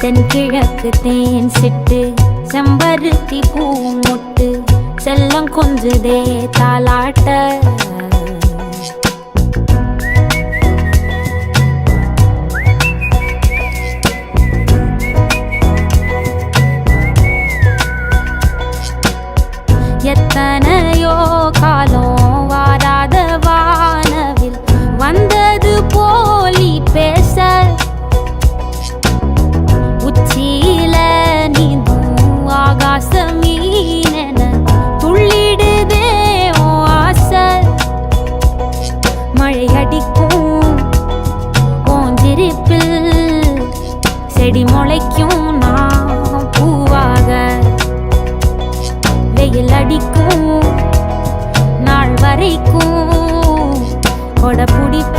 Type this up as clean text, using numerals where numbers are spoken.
தென்கிழக்கு தேன் சிட்டு செம்பருத்தி பூ முட்டு செல்லம் கொஞ்சுதே தாலாட்ட எத்தனையோ காலம் வாராத வானவில் வந்தது போலி பேச உச்சியில நீந்தும் ஆகாச மீனென துள்ளிடுதே ஆசை மழை அடிக்கும் ஓஞ்சிருப்பில் செடி முளைக்கும் நான் பூவாக வெயில் அடிக்கும் நாள் வரைக்கும் கொடை பிடிப்ப